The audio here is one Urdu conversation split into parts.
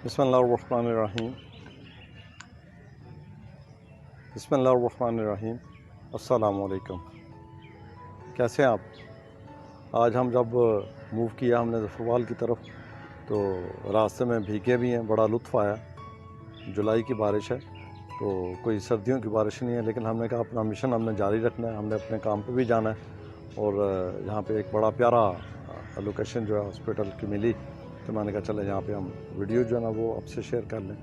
بسم اللہ الرحمن الرحیم بسم اللہ الرحمن الرحیم السلام علیکم. کیسے ہیں آپ؟ آج ہم جب موو کیا ہم نے ظفروال کی طرف تو راستے میں بھیگے بھی ہیں. بڑا لطف آیا. جولائی کی بارش ہے تو کوئی سردیوں کی بارش نہیں ہے، لیکن ہم نے کہا اپنا مشن ہم نے جاری رکھنا ہے. ہم نے اپنے کام پہ بھی جانا ہے اور یہاں پہ ایک بڑا پیارا لوکیشن جو ہے ہاسپٹل کی ملی تو میں نے کہا چلے یہاں پہ ہم ویڈیو جو ہے نا وہ آپ سے شیئر کر لیں.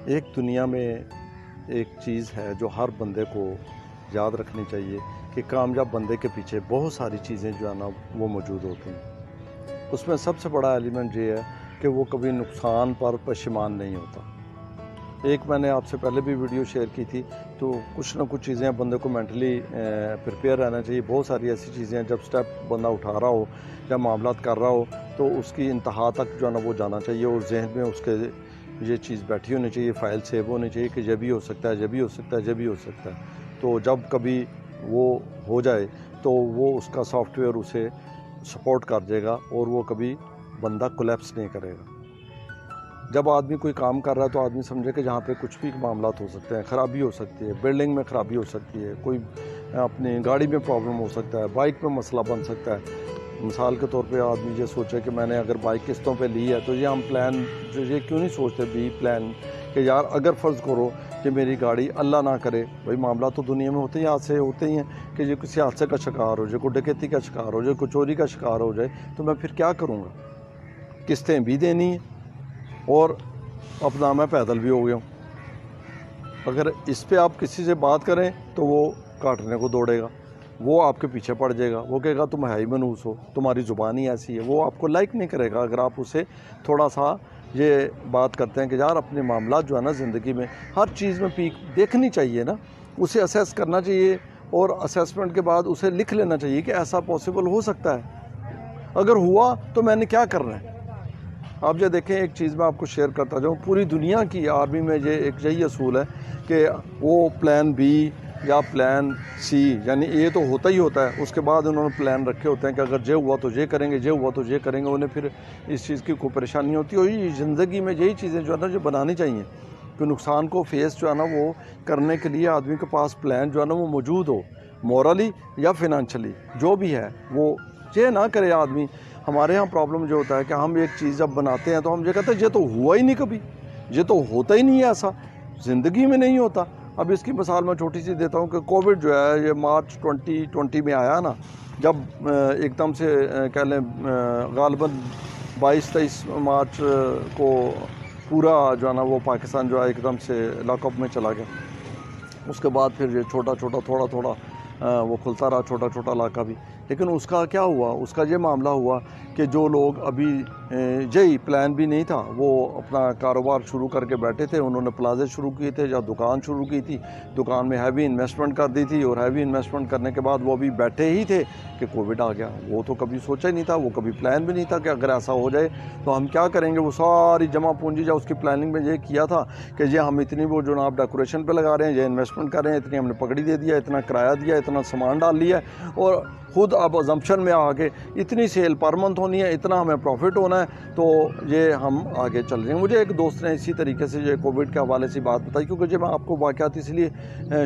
ایک دنیا میں ایک چیز ہے جو ہر بندے کو یاد رکھنی چاہیے کہ کامیاب بندے کے پیچھے بہت ساری چیزیں جو ہے نا وہ موجود ہوتی ہیں. اس میں سب سے بڑا ایلیمنٹ یہ ہے کہ وہ کبھی نقصان پر پشیمان نہیں ہوتا. ایک میں نے آپ سے پہلے بھی ویڈیو شیئر کی تھی تو کچھ نہ کچھ چیزیں بندے کو مینٹلی پریپیئر رہنا چاہیے. بہت ساری ایسی چیزیں ہیں جب سٹیپ بندہ اٹھا رہا ہو یا معاملات کر رہا ہو تو اس کی انتہا تک جو ہے نا وہ جانا چاہیے اور ذہن میں اس کے یہ چیز بیٹھی ہونی چاہیے، فائل سیو ہونی چاہیے کہ یہ بھی ہو سکتا ہے، یہ بھی ہو سکتا ہے، یہ بھی ہو سکتا ہے. تو جب کبھی وہ ہو جائے تو وہ اس کا سافٹ ویئر اسے سپورٹ کر دے گا اور وہ کبھی بندہ کولیپس نہیں کرے گا. جب آدمی کوئی کام کر رہا ہے تو آدمی سمجھے کہ جہاں پہ کچھ بھی معاملات ہو سکتے ہیں، خرابی ہو سکتی ہے، بلڈنگ میں خرابی ہو سکتی ہے، کوئی اپنی گاڑی میں پرابلم ہو سکتا ہے، بائک میں مسئلہ بن سکتا ہے. مثال کے طور پہ آدمی یہ سوچے کہ میں نے اگر بائک قسطوں پہ لی ہے تو یہ ہم پلان جو یہ کیوں نہیں سوچتے بھی پلان کہ یار اگر فرض کرو کہ میری گاڑی اللہ نہ کرے، بھائی معاملات تو دنیا میں ہوتے ہی حادثے ہوتے ہی ہیں کہ یہ کسی حادثے کا شکار ہو جائے، کوئی ڈکیتی کا شکار ہو جائے، کوئی چوری کا شکار ہو جائے تو میں پھر کیا کروں گا؟ قسطیں بھی دینی ہیں اور اپنا میں پیدل بھی ہو گیا ہوں. اگر اس پہ آپ کسی سے بات کریں تو وہ کاٹنے کو دوڑے گا، وہ آپ کے پیچھے پڑ جائے گا، وہ کہے گا تم ہے ہی منحوس ہو، تمہاری زبان ہی ایسی ہے. وہ آپ کو لائک نہیں کرے گا اگر آپ اسے تھوڑا سا یہ بات کرتے ہیں کہ یار اپنے معاملات جو ہے نا زندگی میں ہر چیز میں پیک دیکھنی چاہیے نا، اسے اسیس کرنا چاہیے اور اسیسمنٹ کے بعد اسے لکھ لینا چاہیے کہ ایسا پاسبل ہو سکتا ہے. اگر ہوا تو میں نے کیا کرنا ہے. آپ یہ دیکھیں ایک چیز میں آپ کو شیئر کرتا جاؤں، پوری دنیا کی آرمی میں یہ ایک یہی اصول ہے کہ وہ پلان بی یا پلان سی یعنی اے تو ہوتا ہی ہوتا ہے، اس کے بعد انہوں نے پلان رکھے ہوتے ہیں کہ اگر یہ ہوا تو یہ کریں گے، یہ ہوا تو یہ کریں گے. انہیں پھر اس چیز کی کوئی پریشانی ہوتی ہے. اور زندگی میں یہی چیزیں جو ہے نا جو بنانی چاہیے کہ نقصان کو فیس جو ہے نا وہ کرنے کے لیے آدمی کے پاس پلان جو ہے نا وہ موجود ہو، مورلی یا فنانشلی جو بھی ہے. وہ یہ نہ کرے آدمی. ہمارے ہاں پرابلم جو ہوتا ہے کہ ہم ایک چیز جب بناتے ہیں تو ہم یہ کہتے ہیں یہ تو ہوا ہی نہیں کبھی، یہ تو ہوتا ہی نہیں ہے، ایسا زندگی میں نہیں ہوتا. اب اس کی مثال میں چھوٹی سی دیتا ہوں کہ کووڈ جو ہے یہ مارچ 2020 میں آیا نا، جب ایک دم سے کہہ لیں غالباً 22-23 مارچ کو پورا جو ہے نا وہ پاکستان جو ہے ایک دم سے لاک اپ میں چلا گیا. اس کے بعد پھر یہ چھوٹا چھوٹا تھوڑا تھوڑا وہ کھلتا رہا چھوٹا چھوٹا علاقہ بھی. لیکن اس کا کیا ہوا؟ اس کا یہ معاملہ ہوا کہ جو لوگ ابھی یہی پلان بھی نہیں تھا وہ اپنا کاروبار شروع کر کے بیٹھے تھے، انہوں نے پلازے شروع کیے تھے یا دکان شروع کی تھی، دکان میں ہیوی انویسٹمنٹ کر دی تھی اور ہیوی انویسٹمنٹ کرنے کے بعد وہ ابھی بیٹھے ہی تھے کہ کووڈ آ گیا. وہ تو کبھی سوچا ہی نہیں تھا، وہ کبھی پلان بھی نہیں تھا کہ اگر ایسا ہو جائے تو ہم کیا کریں گے. وہ ساری جمع پونجی جو اس کی پلاننگ میں یہ کیا تھا کہ یہ ہم اتنی وہ جناب ڈیکوریشن پہ لگا رہے ہیں، یہ انویسٹمنٹ کر رہے ہیں، اتنی ہم نے پگڑی دے دیا، اتنا کرایہ دیا، اتنا سامان ڈال لیا اور خود اب ازمپشن میں آ کے اتنی سیل پر منتھ ہونی ہے، اتنا ہمیں پروفٹ ہونا ہے تو یہ ہم آگے چل رہے ہیں. مجھے ایک دوست نے اسی طریقے سے یہ کووڈ کے حوالے سے بات بتائی، کیونکہ یہ میں آپ کو واقعات اس لیے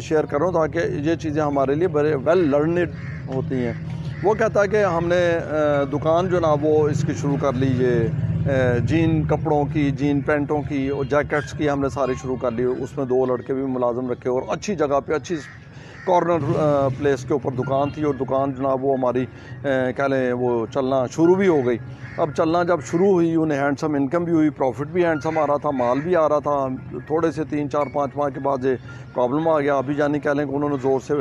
شیئر کر رہا ہوں تاکہ یہ چیزیں ہمارے لیے بڑے ویل لرنڈ ہوتی ہیں. وہ کہتا ہے کہ ہم نے دکان جو نا وہ اس کی شروع کر لی، یہ جین کپڑوں کی، جین پینٹوں کی اور جیکٹس کی ہم نے ساری شروع کر لی. اس میں 2 لڑکے بھی ملازم رکھے اور اچھی جگہ پہ اچھی کارنر پلیس کے اوپر دکان تھی اور دکان جناب وہ ہماری کہہ لیں وہ چلنا شروع بھی ہو گئی. اب چلنا جب شروع ہوئی انہیں ہینڈسم انکم بھی ہوئی، پروفٹ بھی ہینڈسم آ رہا تھا، مال بھی آ رہا تھا. تھوڑے سے 3-4-5 ماہ کے بعد یہ پرابلم آ گیا. ابھی جانی کہہ لیں کہ انہوں نے زور سے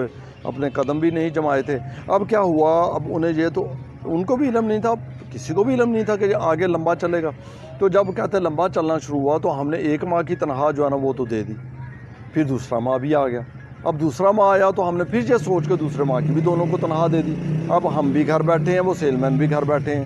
اپنے قدم بھی نہیں جمائے تھے. اب کیا ہوا؟ اب انہیں یہ تو ان کو بھی علم نہیں تھا، کسی کو بھی علم نہیں تھا کہ یہ آگے لمبا چلے گا. تو جب کہتے لمبا چلنا شروع ہوا تو ہم نے 1 ماہ کی تنخواہ جو ہے نا وہ تو دے دی. پھر دوسرا ماہ بھی آ گیا. اب دوسرا ماہ آیا تو ہم نے پھر یہ سوچ کے دوسرے ماہ کی بھی دونوں کو تنخواہ دے دی. اب ہم بھی گھر بیٹھے ہیں، وہ سیل مین بھی گھر بیٹھے ہیں.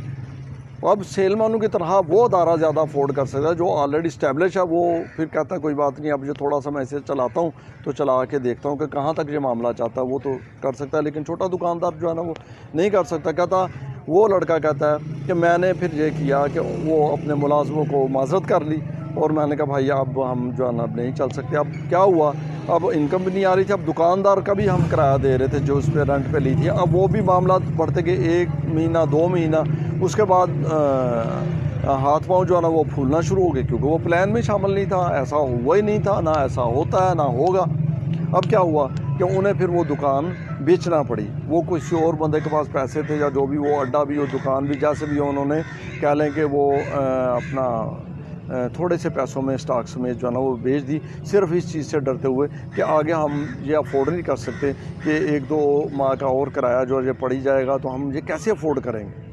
اب سیل مینوں کی تنخواہ وہ ادارہ زیادہ افورڈ کر سکتا ہے جو آلریڈی اسٹیبلش ہے. وہ پھر کہتا ہے کوئی بات نہیں، اب جو تھوڑا سا میں اسے چلاتا ہوں تو چلا کے دیکھتا ہوں کہ کہاں تک یہ معاملہ چاہتا ہے. وہ تو کر سکتا ہے لیکن چھوٹا دکاندار جو ہے نا وہ نہیں کر سکتا. کہتا وہ لڑکا کہتا ہے کہ میں نے پھر یہ کیا کہ وہ اپنے ملازموں کو معذرت کر لی اور میں نے کہا بھائی اب ہم جو ہے نا اب نہیں چل سکتے. اب کیا ہوا, اب انکم بھی نہیں آ رہی تھی, اب دکاندار کا بھی ہم کرایہ دے رہے تھے جو اس پہ رینٹ پہ لی تھی. اب وہ بھی معاملات بڑھتے گئے, 1 مہینہ 2 مہینہ, اس کے بعد ہاتھ پاؤں جو ہے نا وہ پھولنا شروع ہو گئے کیونکہ وہ پلان میں شامل نہیں تھا, ایسا ہوا ہی نہیں تھا, نہ ایسا ہوتا ہے نہ ہوگا. اب کیا ہوا کہ انہیں پھر وہ دکان بیچنا پڑی. وہ کسی اور بندے کے پاس پیسے تھے یا جو بھی, وہ اڈا بھی ہو دکان بھی جیسے بھی ہو, انہوں نے کہہ لیں کہ وہ اپنا تھوڑے سے پیسوں میں اسٹاک سمیت جو ہے نا وہ بیچ دی, صرف اس چیز سے ڈرتے ہوئے کہ آگے ہم یہ افورڈ نہیں کر سکتے کہ 1-2 ماہ کا اور کرایہ جو ہے پڑ ہی جائے گا تو ہم یہ کیسے افورڈ کریں گے.